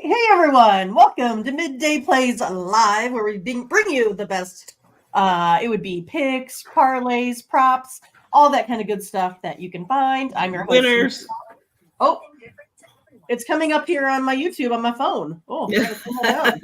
Hey everyone, welcome to Midday Plays Live, where we bring you the best, it would be picks, parlays, props, all that kind of good stuff that you can find. I'm your host. Winners. Oh, it's coming up here on my YouTube on my phone. Oh, I gotta turn that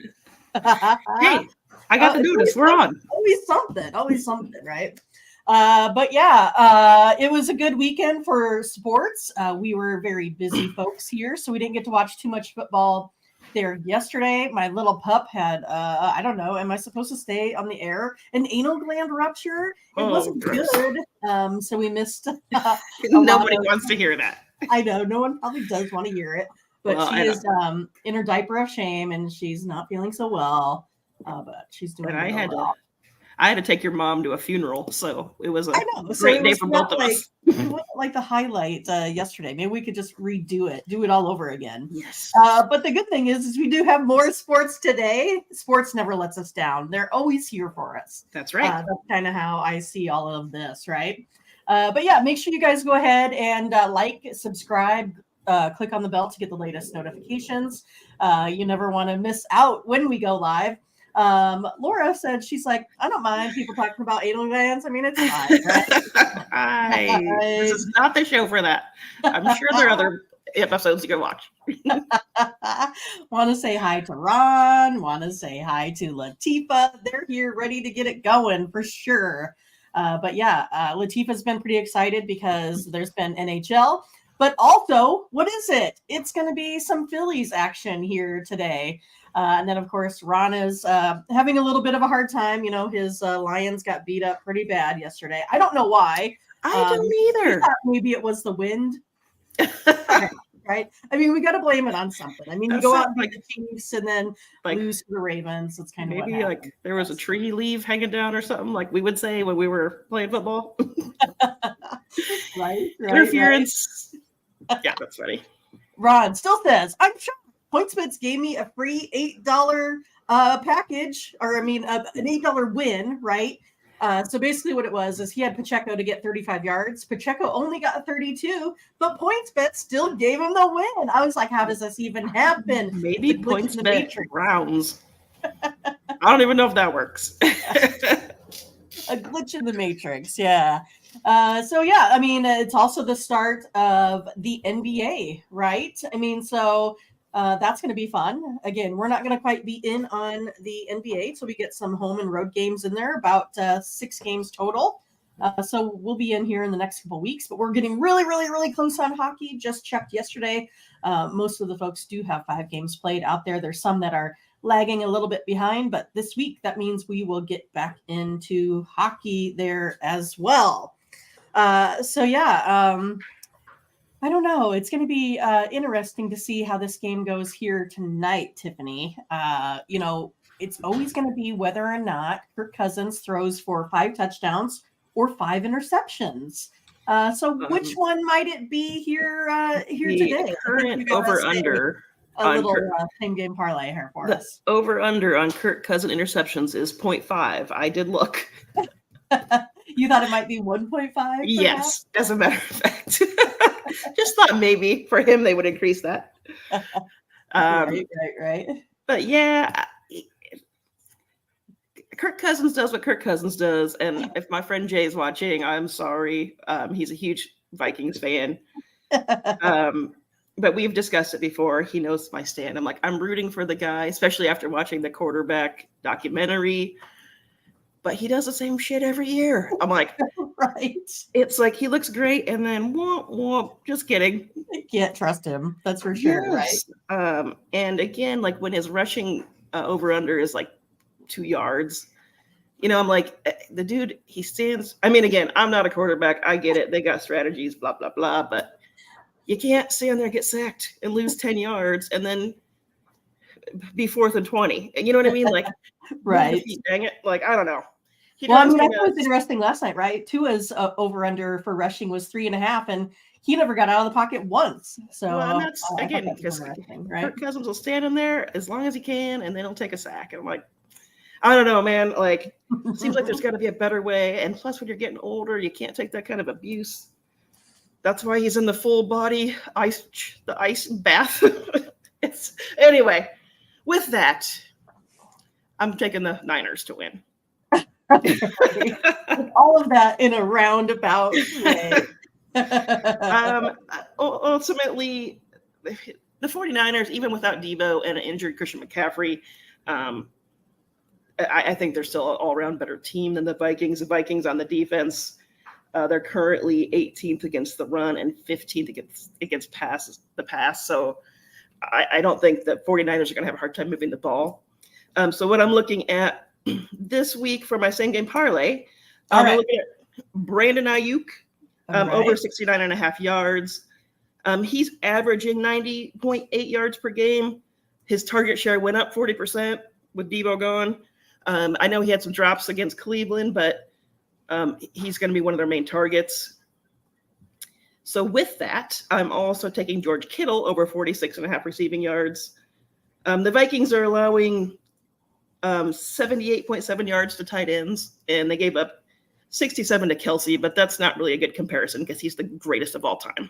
on. Hey, I got to do this. We're on. Always something, right? But yeah, it was a good weekend for sports. We were very busy folks here, so we didn't get to watch too much football there yesterday. My little pup had, I don't know, am I supposed to stay on the air? An anal gland rupture. It wasn't good. So we missed. Nobody wants to hear that. I know, no one probably does want to hear it, but she is in her diaper of shame, and she's not feeling so well. But she's doing well. I had to take your mom to a funeral, so it was a great day for both of us. It wasn't like the highlight yesterday. Maybe we could just redo it, do it all over again. Yes. But the good thing is we do have more sports today. Sports never lets us down. They're always here for us. That's right. That's kind of how I see all of this, right? But yeah, make sure you guys go ahead and like, subscribe, click on the bell to get the latest notifications. You never want to miss out when we go live. Laura said she's like, I don't mind people talking about anal glands. I mean, it's fine, right? This is not the show for that. I'm sure there are other episodes you can watch. Want to say hi to Ron. Want to say hi to Latifa. They're here ready to get it going for sure. But yeah, Latifa's been pretty excited because there's been NHL. But also, what is it? It's going to be some Phillies action here today. And then, of course, Ron is having a little bit of a hard time. You know, his Lions got beat up pretty bad yesterday. I don't know why. I don't either. Maybe it was the wind. Right? I mean, we got to blame it on something. I mean, you go out and beat the Chiefs and then lose to the Ravens. It's kind of maybe like there was a tree leaf hanging down or something, like we would say when we were playing football. right? Interference. Right. Yeah, that's funny. Ron still says, I'm sure PointsBets gave me a free $8 package, or I mean, an $8 win, right? So basically what it was is he had Pacheco to get 35 yards. Pacheco only got 32, but PointsBet still gave him the win. I was like, how does this even happen? Maybe PointsBet rounds. I don't even know if that works. A glitch in the matrix, yeah. So yeah, I mean, it's also the start of the NBA, right? I mean, so that's going to be fun. Again, we're not going to quite be in on the NBA, so we get some home and road games in there, about 6 games total. So we'll be in here in the next couple of weeks, but we're getting really, really, really close on hockey. Just checked yesterday. Most of the folks do have 5 games played out there. There's some that are lagging a little bit behind, but this week, that means we will get back into hockey there as well. So yeah, I don't know. It's going to be interesting to see how this game goes here tonight, Tiffany. You know, it's always going to be whether or not Kirk Cousins throws for 5 touchdowns or 5 interceptions. So which one might it be here today? Current over-under. A little same game parlay here for us. Over-under on Kirk Cousins interceptions is 0.5. I did look. You thought it might be 1.5? Yes, as a matter of fact. Just thought maybe for him they would increase that. Right. But yeah, Kirk Cousins does what Kirk Cousins does. And if my friend Jay is watching, I'm sorry. He's a huge Vikings fan. But we've discussed it before. He knows my stand. I'm like, I'm rooting for the guy, especially after watching the quarterback documentary. But he does the same shit every year. I'm like, right. It's like he looks great, and then womp womp. Just kidding. You can't trust him. That's for sure, yes. Right? And again, like when his rushing over under is like 2 yards, you know, I'm like, the dude, he stands. I mean, again, I'm not a quarterback. I get it. They got strategies, blah blah blah. But you can't stand there and get sacked and lose 10 yards, and then be 4th and 20. You know what I mean? Like, right? Dang it! Like, I don't know. Well, I mean, I thought it was interesting last night, right? Tua's over-under for rushing was 3.5, and he never got out of the pocket once. So, well, and that's, again, because Kirk Cousins will stand in there as long as he can, and then he'll take a sack. And I'm like, I don't know, man. Like, seems like there's got to be a better way. And plus, when you're getting older, you can't take that kind of abuse. That's why he's in the full body ice bath. Anyway, with that, I'm taking the Niners to win. All of that in a roundabout way. Ultimately, the 49ers, even without Debo and an injured Christian McCaffrey, I think they're still an all-around better team than the Vikings. The Vikings on the defense, they're currently 18th against the run and 15th against the pass. So I don't think the 49ers are going to have a hard time moving the ball. So what I'm looking at this week for my same-game parlay, I'm looking at Brandon Ayuk over 69.5 yards. He's averaging 90.8 yards per game. His target share went up 40% with Debo gone. I know he had some drops against Cleveland, but he's going to be one of their main targets. So with that, I'm also taking George Kittle over 46.5 receiving yards. The Vikings are allowing 78.7 yards to tight ends, and they gave up 67 to Kelsey, but that's not really a good comparison because he's the greatest of all time.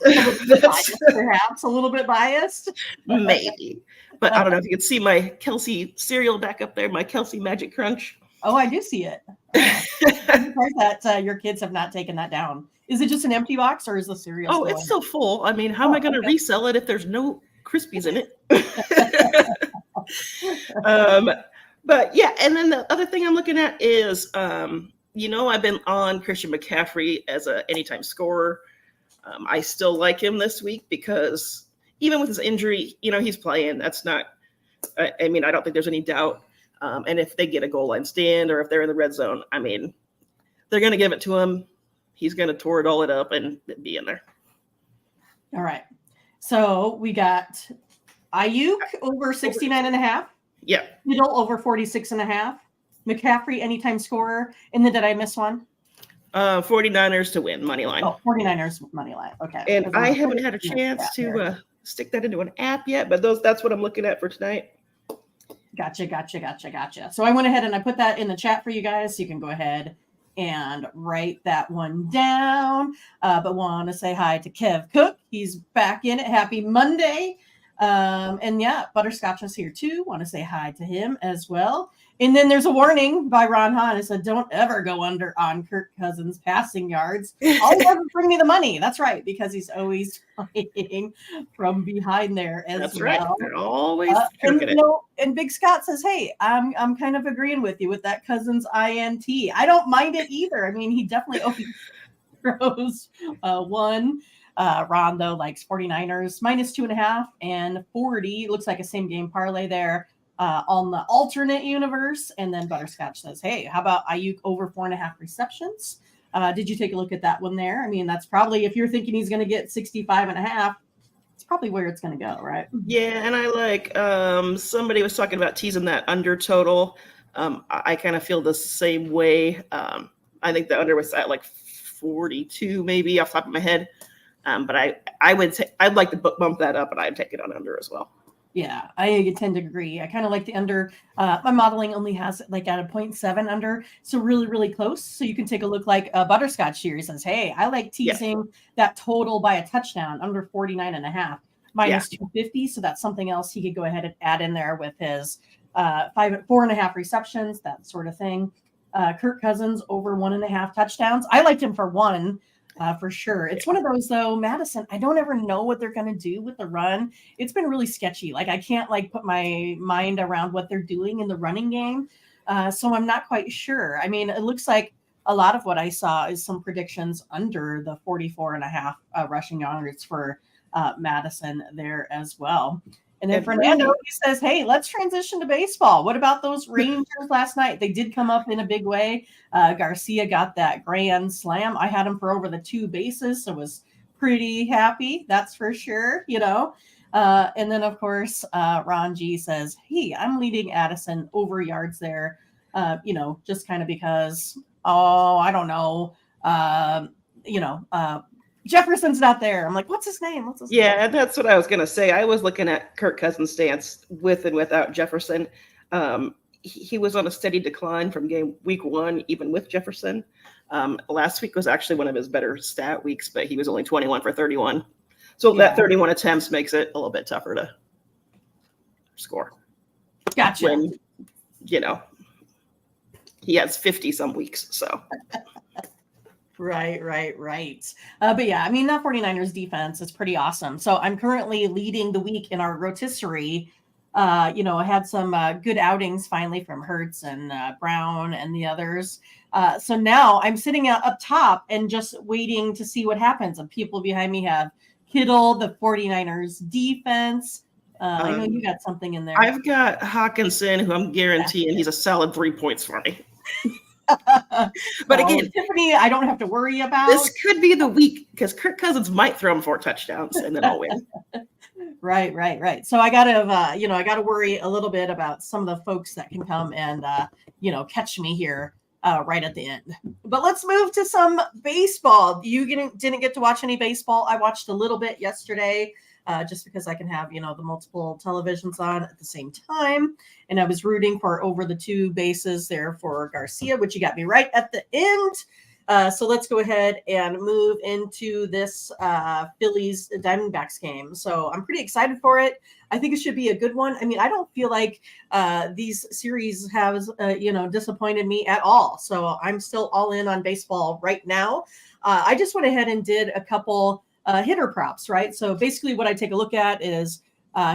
Perhaps a little bit biased. Maybe. But I don't know if you can see my Kelsey cereal back up there, my Kelsey Magic Crunch. Oh, I do see it. I'm surprised that your kids have not taken that down. Is it just an empty box or is the cereal still it's still full. I mean, how am I going to resell it if there's no Krispies in it? But yeah, and then the other thing I'm looking at is, I've been on Christian McCaffrey as an anytime scorer. I still like him this week because even with his injury, he's playing. That's not, I don't think there's any doubt. And if they get a goal line stand or if they're in the red zone, they're going to give it to him. He's going to tore it all up and be in there. All right. So we got Ayuk over 69.5. Yeah. Kittle over 46.5. McCaffrey anytime scorer. And then did I miss one? 49ers to win, money line. Oh, 49ers money line. Okay. And I haven't had a chance to stick that into an app yet, but that's what I'm looking at for tonight. Gotcha. So I went ahead and I put that in the chat for you guys, so you can go ahead and write that one down. But want to say hi to Kev Cook. He's back in it. Happy Monday. And yeah, Butterscotch is here too. Want to say hi to him as well. And then there's a warning by Ron Hahn. It said, don't ever go under on Kirk Cousins passing yards. I'll never bring me the money. That's right, because he's always playing from behind there as That's well. Right. They're always and Big Scott says, hey, I'm kind of agreeing with you with that Cousins INT. I don't mind it either. I mean, he definitely always throws one. Ron, though, likes 49ers -2.5 and 40. Looks like a same game parlay there on the alternate universe. And then Butterscotch says, hey, how about Ayuk over 4.5 receptions? Did you take a look at that one there? I mean, that's probably, if you're thinking he's going to get 65.5, it's probably where it's going to go, right? Yeah, and I like somebody was talking about teasing that under total. I kind of feel the same way. I think the under was at like 42 maybe off the top of my head. But I'd like to bump that up, and I'd take it on under as well. Yeah, I tend to agree. I kind of like the under. My modeling only has it like at a 0.7 under, so really, really close. So you can take a look like Butterscotch here. He says, hey, I like teasing that total by a touchdown under 49.5 -250. So that's something else he could go ahead and add in there with his 4.5 receptions, that sort of thing. Kirk Cousins over 1.5 touchdowns. I liked him for one. For sure. It's one of those, though, Madison, I don't ever know what they're going to do with the run. It's been really sketchy. Like, I can't, put my mind around what they're doing in the running game. So I'm not quite sure. I mean, it looks like a lot of what I saw is some predictions under the 44.5 rushing yards for Madison there as well. And then Fernando, he says, hey, let's transition to baseball. What about those Rangers last night? They did come up in a big way. Garcia got that grand slam. I had him for over the 2 bases, so was pretty happy. That's for sure, And then, of course, Ron G says, hey, I'm leading Addison over yards there, just kind of because, I don't know, Jefferson's not there. I'm like, what's his name? Yeah, that's what I was going to say. I was looking at Kirk Cousins' stance with and without Jefferson. He was on a steady decline from week 1, even with Jefferson. Last week was actually one of his better stat weeks, but he was only 21 for 31. So that 31 attempts makes it a little bit tougher to score. Gotcha. When, he has 50 some weeks, so. Right. But yeah, I mean, that 49ers defense is pretty awesome. So I'm currently leading the week in our rotisserie. I had some good outings finally from Hurts and Brown and the others. So now I'm sitting up top and just waiting to see what happens. And people behind me have Kittle, the 49ers defense. I know you got something in there. I've got Hawkinson, who I'm guaranteeing he's a solid 3 points for me. But again, Tiffany, I don't have to worry about. This could be the week because Kirk Cousins might throw him 4 touchdowns and then I'll win. Right. So I gotta worry a little bit about some of the folks that can come and catch me here right at the end. But let's move to some baseball. You didn't get to watch any baseball. I watched a little bit yesterday. Just because I can have, the multiple televisions on at the same time. And I was rooting for over the 2 bases there for Garcia, which you got me right at the end. So let's go ahead and move into this Phillies Diamondbacks game. So I'm pretty excited for it. I think it should be a good one. I mean, I don't feel like these series have, disappointed me at all. So I'm still all in on baseball right now. I just went ahead and did a couple hitter props, right? So basically what I take a look at is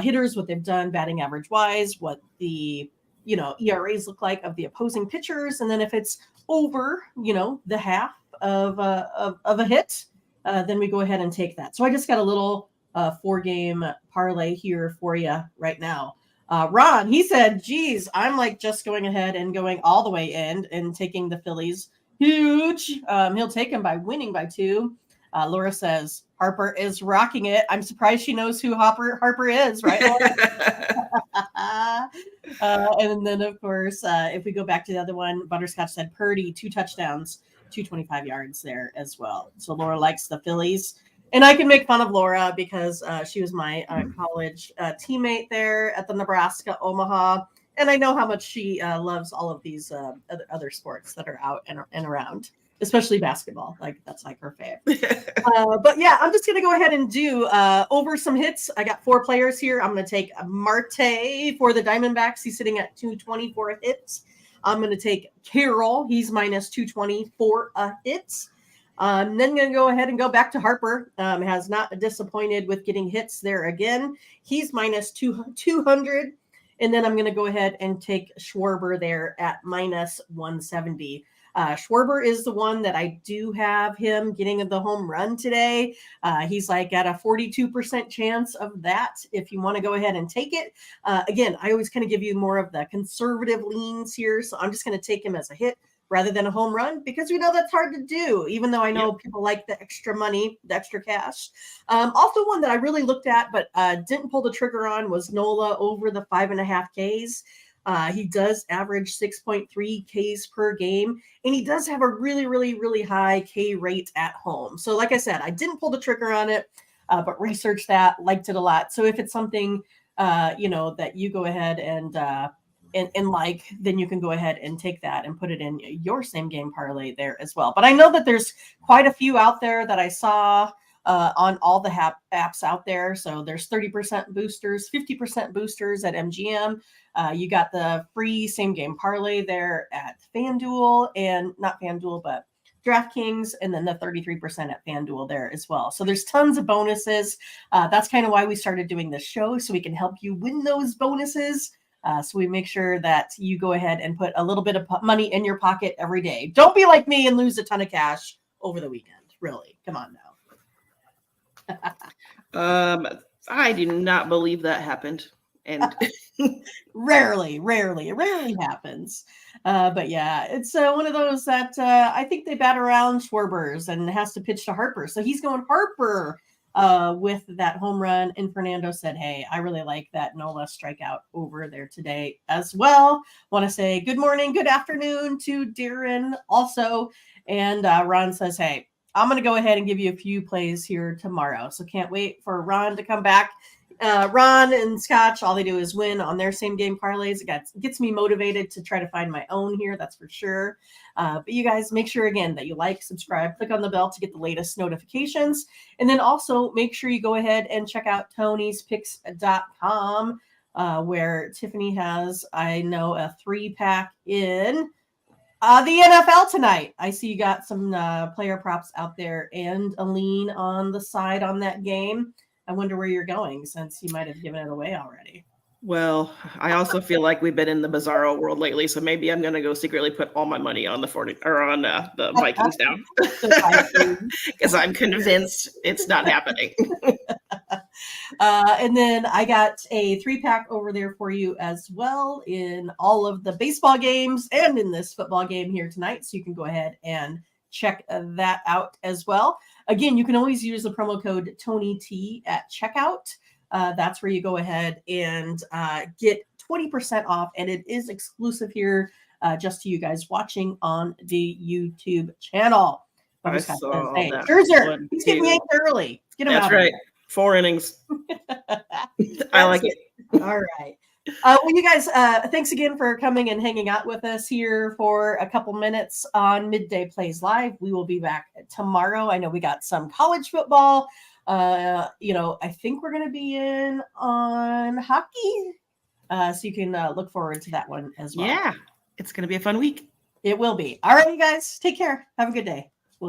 hitters, what they've done batting average wise, what the, ERAs look like of the opposing pitchers. And then if it's over, the half of a hit, then we go ahead and take that. So I just got a little 4-game parlay here for you right now. Ron, he said, geez, I'm like just going ahead and going all the way in and taking the Phillies. Huge. He'll take them by winning by 2. Laura says, Harper is rocking it. I'm surprised she knows who Harper is, right, Laura? And then, of course, if we go back to the other one, Butterscotch said Purdy, 2 touchdowns, 225 yards there as well. So Laura likes the Phillies. And I can make fun of Laura because she was my college teammate there at the Nebraska Omaha. And I know how much she loves all of these other sports that are out and around, especially basketball. That's like her favorite. But yeah, I'm just going to go ahead and do over some hits. I got 4 players here. I'm going to take Marte for the Diamondbacks. He's sitting at 220 for a hit. I'm going to take Carroll. He's minus 220 for a hit. Then going to go ahead and go back to Harper. Has not disappointed with getting hits there again. He's minus 200. And then I'm going to go ahead and take Schwarber there at minus 170. Schwarber is the one that I do have him getting the home run today. He's like at a 42% chance of that if you want to go ahead and take it. Again, I always kind of give you more of the conservative leans here. So I'm just going to take him as a hit rather than a home run because we know that's hard to do, even though I know people like the extra money, the extra cash. Also one that I really looked at but didn't pull the trigger on was Nola over the 5.5 Ks. He does average 6.3 Ks per game, and he does have a really, really, really high K rate at home. So like I said, I didn't pull the trigger on it, but researched that, liked it a lot. So if it's something, that you go ahead and like, then you can go ahead and take that and put it in your same game parlay there as well. But I know that there's quite a few out there that I saw on all the apps out there. So there's 30% boosters, 50% boosters at MGM. You got the free same game parlay there at FanDuel, and not FanDuel, but DraftKings, and then the 33% at FanDuel there as well. So there's tons of bonuses. That's kind of why we started doing this show, so we can help you win those bonuses. So we make sure that you go ahead and put a little bit of money in your pocket every day. Don't be like me and lose a ton of cash over the weekend. Really, come on now. I do not believe that happened. And rarely it happens. But yeah, it's one of those that I think they bat around Schwarbers and has to pitch to Harper. So he's going Harper with that home run. And Fernando said, hey, I really like that Nola strikeout over there today as well. Want to say good morning, good afternoon to Darren also. And Ron says, hey, I'm going to go ahead and give you a few plays here tomorrow. So can't wait for Ron to come back Ron and Scotch, all they do is win on their same game parlays. It gets me motivated to try to find my own here, that's for sure. But you guys make sure, again, that you like, subscribe, click on the bell to get the latest notifications. And then also make sure you go ahead and check out Tony'sPicks.com, where Tiffany has, I know, a 3-pack in the NFL tonight. I see you got some player props out there and a lean on the side on that game. I wonder where you're going, since you might have given it away already. Well, I also feel like we've been in the bizarro world lately, so maybe I'm going to go secretly put all my money on the the Vikings now, because I'm convinced it's not happening. And then I got a 3-pack over there for you as well in all of the baseball games and in this football game here tonight. So you can go ahead and check that out as well. Again, you can always use the promo code TonyT at checkout. That's where you go ahead and get 20% off. And it is exclusive here just to you guys watching on the YouTube channel. I saw that. Scherzer, he's getting yanked early. Get him That's out. right. 4 innings. I like it. All right. Well, you guys, thanks again for coming and hanging out with us here for a couple minutes on Midday Plays Live. We will be back tomorrow. I know we got some college football. I think we're going to be in on hockey. So you can look forward to that one as well. Yeah, it's going to be a fun week. It will be. All right, you guys, take care. Have a good day.